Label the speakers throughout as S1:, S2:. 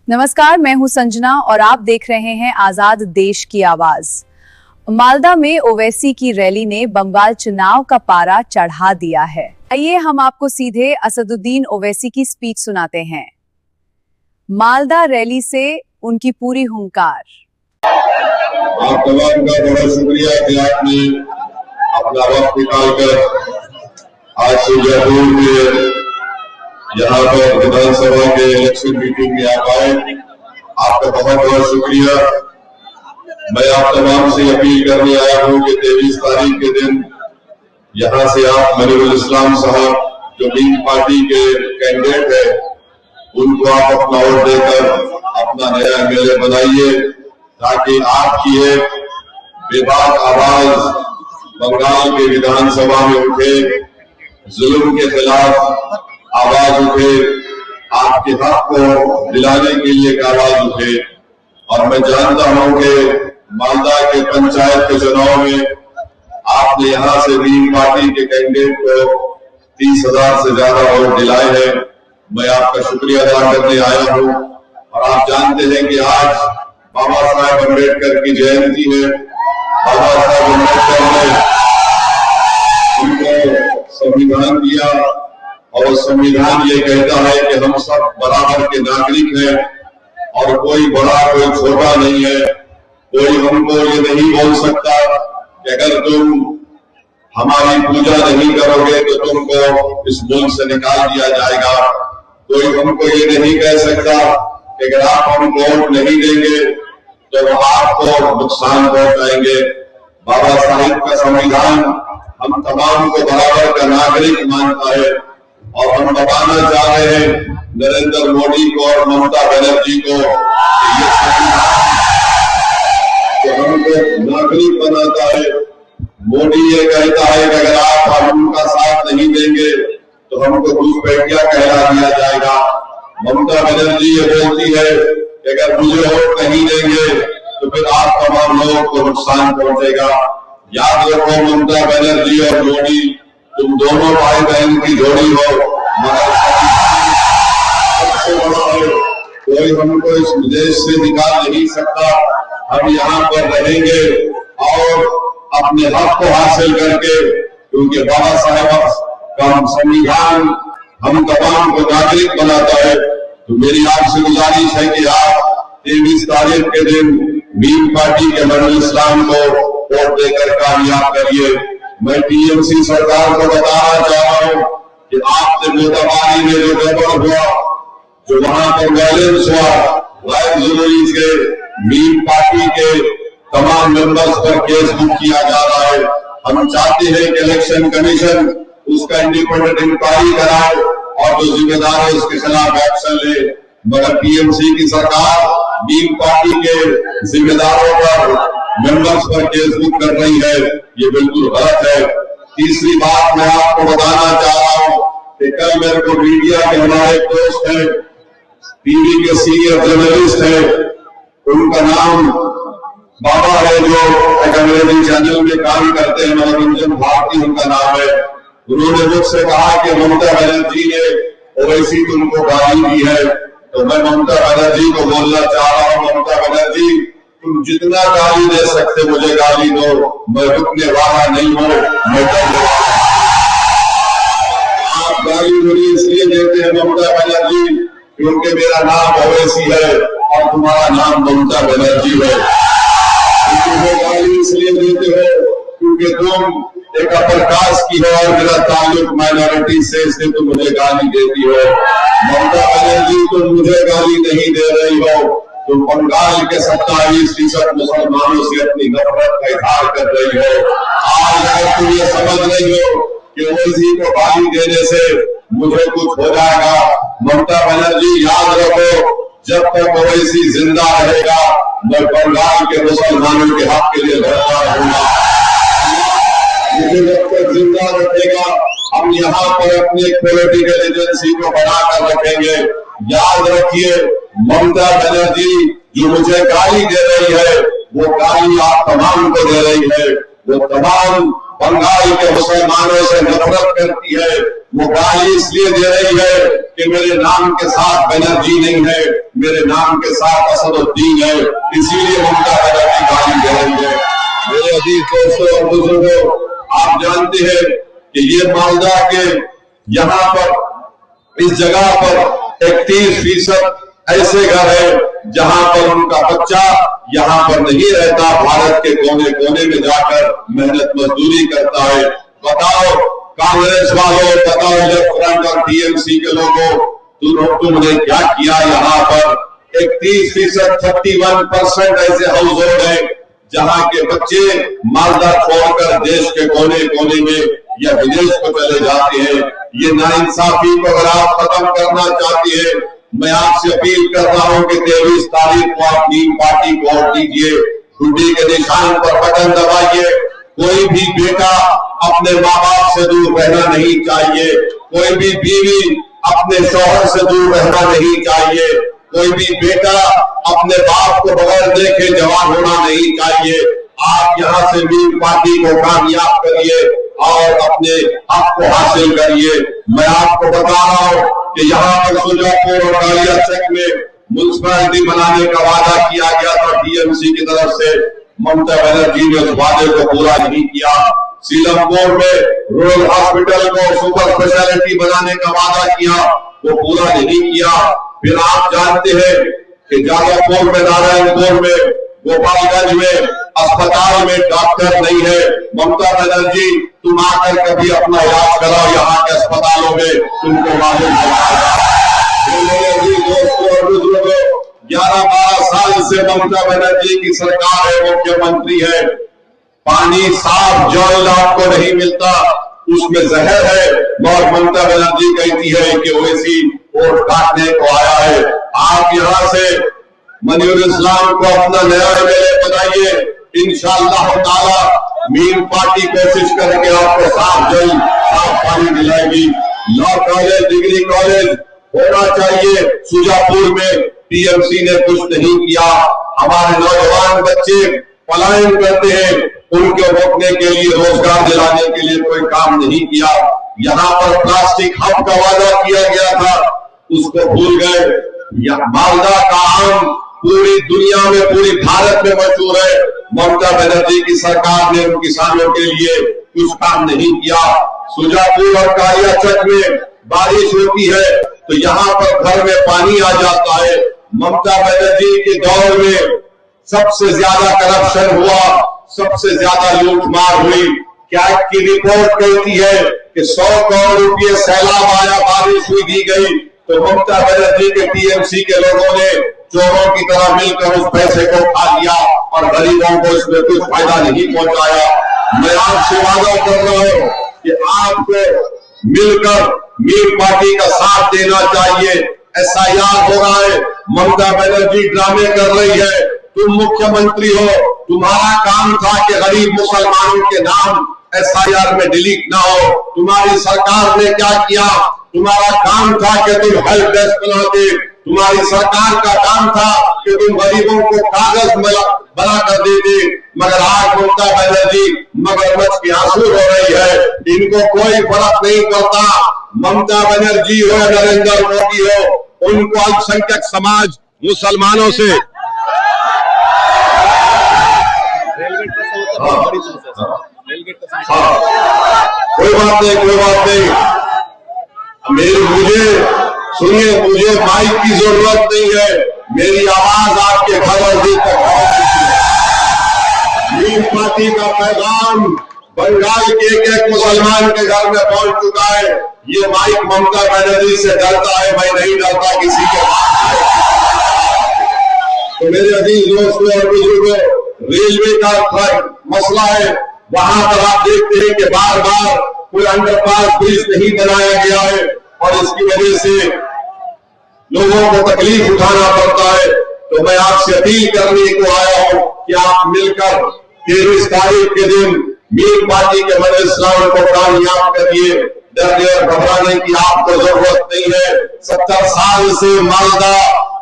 S1: नमस्कार, मैं हूं संजना और आप देख रहे हैं आजाद देश की आवाज। मालदा में ओवैसी की रैली ने बंगाल चुनाव का पारा चढ़ा दिया है। आइए हम आपको सीधे असदुद्दीन ओवैसी की स्पीच सुनाते हैं। मालदा रैली से उनकी पूरी हुंकार।
S2: आप तमाम का बड़ा शुक्रिया कि आपने अपना वक्त निकालकर आज से जयपुर के यहाँ पर विधानसभा के इलेक्शन मीटिंग में आप आए। आपका बहुत बहुत शुक्रिया। मैं आप तमाम से अपील करने आया हूँ कि 23 तारीख के दिन यहाँ से आप मनिरुल इस्लाम साहब जो मीन पार्टी के कैंडिडेट है उनको आप अपना वोट देकर अपना नया एमएलए बनाइए, ताकि आपकी एक बेबाक आवाज बंगाल के विधानसभा में उठे, जुल्म के खिलाफ आवाज उठे, आपके हक को दिलाने के लिए एक आवाज उठे। और मैं जानता हूं कि मालदा के पंचायत के चुनाव में आपने यहां से मीन पार्टी के कैंडिडेट को 30,000 से ज्यादा वोट दिलाए हैं। मैं आपका शुक्रिया अदा करने आया हूं। और आप जानते हैं कि आज बाबा साहेब अम्बेडकर की जयंती है। बाबा साहेब अम्बेडकर ने उनको संविधान दिया और संविधान ये कहता है कि हम सब बराबर के नागरिक हैं और कोई बड़ा कोई छोटा नहीं है। कोई हमको ये नहीं बोल सकता कि अगर तुम हमारी पूजा नहीं करोगे तो तुमको इस मुल्क से निकाल दिया जाएगा। कोई हमको ये नहीं कह सकता कि अगर आप हम वोट नहीं देंगे तो वो आपको नुकसान पहुंचाएंगे। बाबा साहिब का संविधान हम तमाम को बराबर का नागरिक मानता है और हम बताना चाह रहे हैं नरेंद्र मोदी को और ममता बनर्जी को ये संविधान जो हमको नागरिक बनाता है। मोदी ये कहता है कि अगर आप उनका साथ नहीं देंगे तो हमको घुसपैठिया कहला दिया जाएगा। ममता बनर्जी ये बोलती है कि अगर मुझे वोट नहीं देंगे तो फिर आप तमाम लोगों को नुकसान पहुंचेगा। याद रखो, ममता बनर्जी और मोदी तुम दोनों भाई बहन की जोड़ी हो, मगर सबसे बड़ा है कोई हमको इस देश से निकाल नहीं सकता। हम यहाँ पर रहेंगे और अपने हक को हासिल करके, क्योंकि बाबा साहेब का संविधान हम तमाम को नागरिक बनाता है। तो मेरी आपसे गुजारिश है कि आप 23 तारीख के दिन मीन पार्टी के मनिरुल इस्लाम को वोट देकर कामयाब करिए। मैं टीएमसी सरकार को बताना चाह रहा हूं कि आपने मोटाबारी में जो गड़बड़ हुआ, जो वहां पर वायलेंस हुआ, गैर जरूरी से मीन पार्टी के तमाम मेंबर्स पर केस बुक किया जा रहा है। हम चाहते हैं कि इलेक्शन कमीशन उसका इंडिपेंडेंट इंक्वायरी कराए और जो जिम्मेदार है उसके खिलाफ एक्शन ले। मगर टीएमसी की सरकार मीन पार्टी के जिम्मेदारों पर, मेंबर्स पर केस बुक कर रही है, ये बिल्कुल गलत है। तीसरी बात मैं आपको बताना चाह रहा हूं कि कल मेरे को मीडिया के हमारे दोस्त हैं, टीवी के सीनियर जर्नलिस्ट हैं, उनका नाम बाबा है जो एक अंग्रेजी चैनल में काम करते हैं, मनोरंजन भारती उनका नाम है। उन्होंने मुझसे कहा कि ममता बनर्जी ने ओवैसी तुमको गाली दी है। तो मैं ममता बनर्जी को बोलना चाह रहा हूं, ममता बनर्जी तुम जितना गाली दे सकते मुझे गाली दो, मैं रुकने वाला नहीं हूं, मैं डरने वाला। आप गाली मुझे इसलिए देते हैं ममता बनर्जी क्योंकि मेरा नाम ओवैसी है और तुम्हारा नाम ममता बनर्जी है। गाली इसलिए देते हो क्योंकि तुम एक अपर कास्ट की हो और मेरा ताल्लुक माइनॉरिटी से, इसलिए तुम मुझे गाली देती हो। ममता बनर्जी तुम मुझे गाली नहीं दे रही हो, तुम बंगाल के 27% मुसलमानों से अपनी नफरत का इजहार कर रही हो। आज अगर तुम ये समझ रही हो कि ओवैसी को गाली देने से मुझे कुछ हो जाएगा, ममता बनर्जी याद रखो, जब तक ओवैसी जिंदा रहेगा मैं बंगाल के मुसलमानों के हक के लिए लड़ता रहूंगा। मुझे जब तक जिंदा रखेगा हम यहाँ पर अपनी पॉलिटिकल एजेंसी को बनाकर रखेंगे। याद रखिए, ममता बनर्जी जो मुझे गाली दे रही है वो गाली आप तमाम को दे रही है। वो तमाम बंगाल के मुसलमानों से नफरत करती है, वो गाली इसलिए दे रही है कि मेरे नाम के साथ बनर्जी नहीं है, मेरे नाम के साथ असदुद्दीन है, इसीलिए ममता बनर्जी गाली दे रही है। मेरे अजीज दोस्तों और बुजुर्गों, आप जानते हैं कि ये मालदा के यहाँ पर इस जगह पर 31% ऐसे घर है जहां पर उनका बच्चा यहाँ पर नहीं रहता, भारत के कोने कोने में जाकर मेहनत मजदूरी करता है। बताओ कांग्रेस वालों, बताओ लेफ्ट फ्रंट और टीएमसी के लोगों, तुमने क्या किया? यहाँ पर 31% 31% ऐसे हाउस होल्ड है जहां के बच्चे मालदा छोड़कर देश के कोने कोने में या विदेश को चले जाते हैं। ये नाइंसाफी को अगर आप खत्म करना चाहती है, मैं आपसे अपील कर रहा हूं कि 23 तारीख को आप नीम पार्टी को वोट दीजिए, घंटी के निशान पर बटन दबाइए। कोई भी बेटा अपने माँ बाप से दूर रहना नहीं चाहिए, कोई भी बीवी अपने शौहर से दूर रहना नहीं चाहिए, कोई भी बेटा अपने बाप को बगैर देखे जवान होना नहीं चाहिए। आप यहाँ से नीम पार्टी को कामयाब करिए और अपने हक को हासिल करिए। मैं आपको बता रहा हूँ कि यहाँ पर सुजापुर और कालियाचक में म्युनिसिपैलिटी बनाने का वादा किया गया था टीएमसी की तरफ से, ममता बनर्जी ने उस वादे को पूरा नहीं किया। सीलमपुर में रूरल हॉस्पिटल को सुपर स्पेशलिटी बनाने का वादा किया, वो पूरा नहीं किया। फिर आप जानते हैं कि जादवपुर में, नारायणपुर में, गोपालगंज में अस्पताल में डॉक्टर नहीं है। ममता बनर्जी, तुम आकर कभी अपना इलाज कराओ यहाँ के अस्पतालों में, तुमको मालूम होगा। दोस्तों और बुजुर्गों, 11-12 साल से ममता बनर्जी की सरकार है, मुख्यमंत्री है, पानी साफ जल आपको नहीं मिलता, उसमें जहर है। और ममता बनर्जी कहती है कि ओवैसी वोट काटने को आया है। आप यहाँ से मनियुल इस्लाम को अपना नया एमएलए बनाइए, इंशाअल्लाह ताला मीम पार्टी कोशिश करके आपको साफ जल साफ पानी दिलाएगी। लॉ कॉलेज, डिग्री कॉलेज होना चाहिए सुजापुर में, टीएमसी ने कुछ नहीं किया। हमारे नौजवान बच्चे पलायन करते हैं, उनको रोकने के लिए, रोजगार दिलाने के लिए कोई काम नहीं किया। यहाँ पर प्लास्टिक हब का वादा किया गया था, उसको भूल गए। मालदा का आम पूरी दुनिया में, पूरी भारत में मशहूर है। ममता बनर्जी की सरकार ने उन किसानों के लिए कुछ काम नहीं किया। सुजापुर और कालियाचक में बारिश होती है तो यहाँ पर घर में पानी आ जाता है। ममता बनर्जी के दौर में सबसे ज्यादा करप्शन हुआ, सबसे ज्यादा लूटमार हुई। क्या की रिपोर्ट कहती है कि 100 करोड़ रुपये सैलाब आया, बारिश हुई दी गई, तो ममता बनर्जी के टीएमसी के लोगों ने चोरों की तरह मिलकर उस पैसे को खा लिया और गरीबों को इसमें कुछ फायदा नहीं पहुंचाया। मैं आपसे वादा कर रहा हूं कि आपको मिलकर मीम पार्टी का साथ देना चाहिए। एसआईआर हो रहा है, ममता बनर्जी ड्रामे कर रही है। तुम मुख्यमंत्री हो, तुम्हारा काम था कि गरीब मुसलमानों के नाम एसआईआर में डिलीट ना हो। तुम्हारी सरकार ने क्या किया? तुम्हारा काम था कि तुम हेल्प डेस्क बनाते, तुम्हारी सरकार का काम था कि तुम गरीबों को कागज बना कर देते। मगर आज ममता बनर्जी मगरमच्छ की आंसू हो रही है, इनको कोई फर्क नहीं पड़ता। ममता बनर्जी हो, नरेंद्र मोदी हो, उनको अल्पसंख्यक समाज मुसलमानों से कोई बात नहीं, कोई बात नहीं। मुझे माइक की जरूरत नहीं है, मेरी आवाज आपके घर और दिल तक पहुंच चुकी है। नीम पार्टी का पैगाम बंगाल के एक मुसलमान के घर में पहुंच चुका है। ये माइक ममता बनर्जी से डरता है, मैं नहीं डरता किसी के पास। तो मेरे अजीज दोस्तों और बुजुर्गों, रेलवे का मसला है, वहां पर आप देखते हैं कि बार बार कोई अंडरपास ब्रिज नहीं बनाया गया है और इसकी वजह से लोगों को तकलीफ उठाना पड़ता है। तो मैं आपसे अपील करने को आया हूं कि आप मिलकर 23 तारीख के दिन मीम पार्टी के मनियुल इस्लाम को कामयाब करिए। डरने और घबराने की आपको जरूरत नहीं है। 70 साल से मालदा,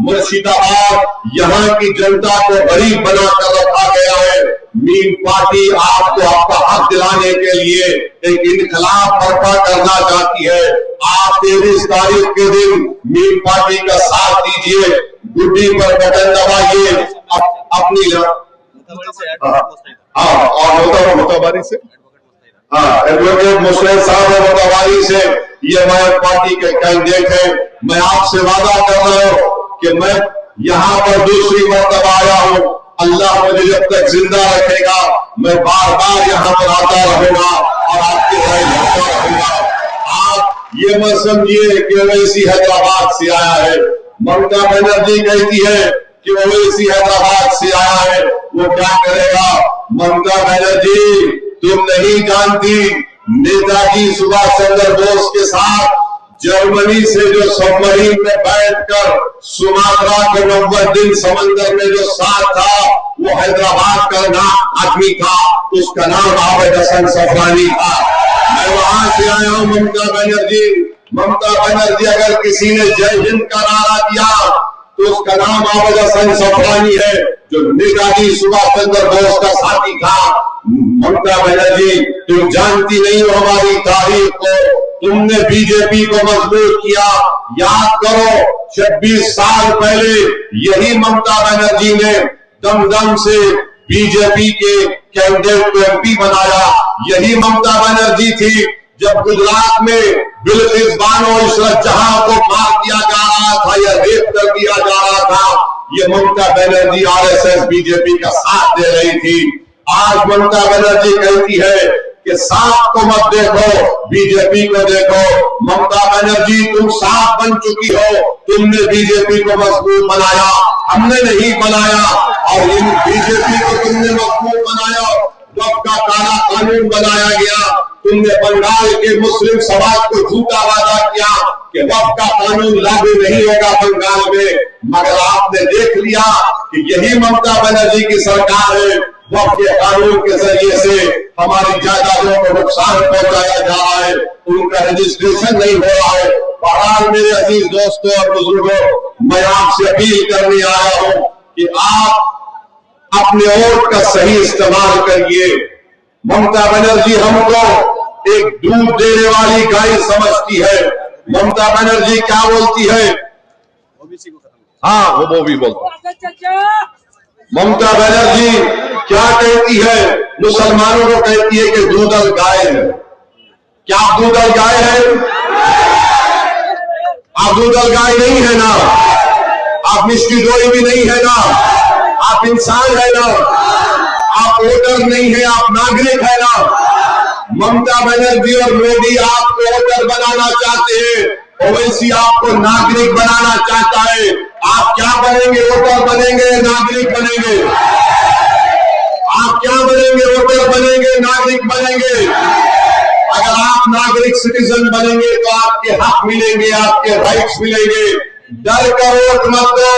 S2: मुर्शिदाबाद, यहाँ की जनता को गरीब बनाकर रखा गया है। मीन पार्टी आपको आपका हक दिलाने के लिए एक इनकलाब बर्पा करना चाहती है। आप 23 तारीख के दिन मीन पार्टी का साथ दीजिए, गुड्डी पर बटन दबाइए, अपनी और मोताबारी से एडवोकेट मुस्तैद साहब और मोताबारी से ये हमारे पार्टी के कैंडिडेट है। मैं आपसे वादा कर रहा हूँ कि मैं यहाँ पर दूसरी मरतबा आया हूँ। अल्लाह मुझे जब तक जिंदा रखेगा मैं बार बार यहाँ पर आता रहूंगा और आपके राय लड़ता रहूंगा। आप ये मत समझिए कि ओवैसी हैदराबाद से आया है। ममता बनर्जी कहती है कि ओवैसी हैदराबाद से आया है, वो क्या करेगा? ममता बनर्जी तुम नहीं जानती, नेताजी सुभाष चंद्र बोस के साथ जर्मनी से जो सबमरीन में बैठकर सुमात्रा के 90 दिन समंदर में जो साथ था, वो हैदराबाद का नाम आदमी था, उसका नाम आबिद हसन सफरानी था। मैं वहां से आया हूं। ममता बनर्जी अगर किसी ने जय हिंद का नारा दिया तो उसका नाम आबिद हसन सफरानी है, जो नेताजी सुभाष चंद्र बोस का साथी था। ममता बनर्जी तुम जानती नहीं हो हमारी तारीख को, तुमने बीजेपी को मजबूत किया। याद करो 26 साल पहले यही ममता बनर्जी ने दमदम से बीजेपी के कैंडिडेट को एमपी बनाया। यही ममता बनर्जी थी जब गुजरात में बिल्किस बानो इशरत जहां को मार दिया जा रहा था या रेप कर दिया जा रहा था, ये ममता बनर्जी आरएसएस बीजेपी का साथ दे रही थी। आज ममता बनर्जी कहती है कि सांप को मत देखो, बीजेपी को देखो। ममता बनर्जी तुम सांप बन चुकी हो, तुमने बीजेपी को मजबूत बनाया, हमने नहीं बनाया। और इन बीजेपी को तुमने मजबूत बनाया, वक्त का काला कानून बनाया गया। तुमने बंगाल के मुस्लिम समाज को झूठा वादा किया कि वक्त का कानून लागू नहीं होगा बंगाल में, मगर आपने देख लिया कि यही ममता बनर्जी की सरकार है। वक्त के कानून के जरिए से हमारी जायदादों को नुकसान पहुंचाया जा रहा है, उनका रजिस्ट्रेशन नहीं हो रहा है। बहरहाल मेरे अजीज दोस्तों और बुजुर्गों, मैं आपसे अपील करने आया हूं कि आप अपने वोट का सही इस्तेमाल करिए। ममता बनर्जी हमको एक दूध देने वाली गाय समझती है। ममता बनर्जी क्या बोलती है? हाँ, वो भी बोलती है। ममता बनर्जी क्या कहती है? मुसलमानों को कहती है कि दूधल गाय है। क्या आप दूधल गाय है? आप दूधल गाय नहीं है ना, आप मिष्टी दोई भी नहीं है ना, आप इंसान है ना, आप वोटर नहीं है, आप नागरिक है ना। ममता बनर्जी और मोदी आपको वोटर बनाना चाहते हैं, ओवैसी आपको नागरिक बनाना चाहता है। आप क्या बनेंगे? वोटर बनेंगे, नागरिक बनेंगे? आप क्या बनेंगे? वोटर बनेंगे, नागरिक बनेंगे? अगर आप नागरिक सिटीजन बनेंगे तो आपके हक मिलेंगे, आपके राइट्स मिलेंगे। डर का वोट मत दो,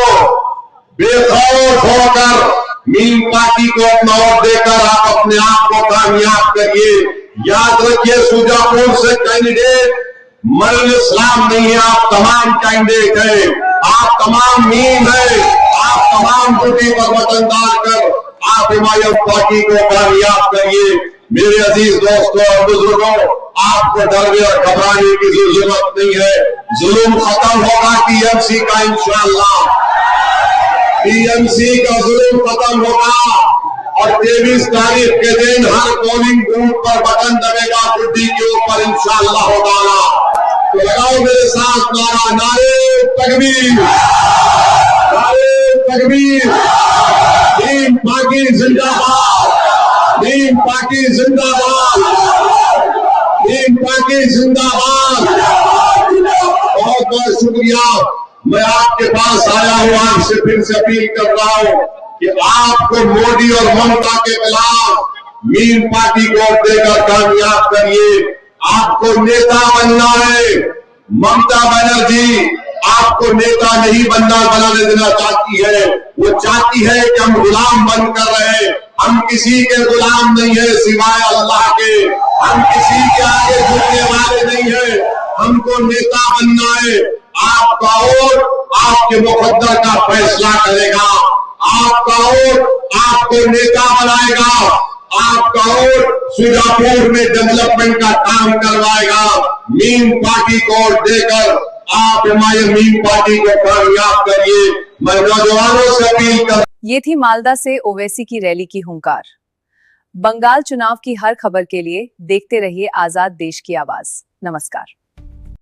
S2: बेखौफ होकर मीन पार्टी को अपना वोट देकर आप अपने आप को कामयाब करिए। याद रखिए, सुजापुर से कैंडिडेट मरल इस्लाम नहीं है, आप तमाम कैंडिडेट है, आप तमाम मीन है, आप तमाम ड्यूटी पर वतनदार कर आप हिमायत पार्टी को कामयाब करिए। मेरे अजीज दोस्तों और बुजुर्गों, आपको डरने और घबराने की जरूरत नहीं है। जुल्म खत्म होगा टीएमसी का, इंशाअल्लाह टीएमसी का जुल्म खत्म होगा। और 23 तारीख के दिन हर पोलिंग बूथ पर बटन दबेगा गुड्डी के ऊपर, इंशाअल्लाह होगा। तो लगाओ मेरे साथ नारा, नारे तकबीर, नारे तकबीर। टीम पार्टी जिंदाबाद, टीम पार्टी जिंदाबाद, टीम पार्टी जिंदाबाद। बहुत बहुत शुक्रिया। मैं आपके पास आया हूं, आपसे फिर से अपील कर रहा हूं कि आपको मोदी और ममता के खिलाफ मीन पार्टी को देकर कामयाब करिए। आपको नेता बनना है। ममता बनर्जी आपको नेता नहीं बनाने देना चाहती है, वो चाहती है कि हम गुलाम बनकर रहे। हम किसी के गुलाम नहीं है सिवाय अल्लाह के, हम किसी के आगे झुकने वाले नहीं है। हमको नेता बनना है। आपका वोट आपके मुकद्दर का फैसला करेगा, आपका वोट आपको नेता बनाएगा, आपका और सुजापुर में डेवलपमेंट का काम करवाएगा। मीम पार्टी को देकर आप हमारे मीम पार्टी को कामयाब करिए। मैं नौजवानों से अपील कर।
S1: ये थी मालदा से ओवैसी की रैली की हुंकार। बंगाल चुनाव की हर खबर के लिए देखते रहिए आजाद देश की आवाज। नमस्कार।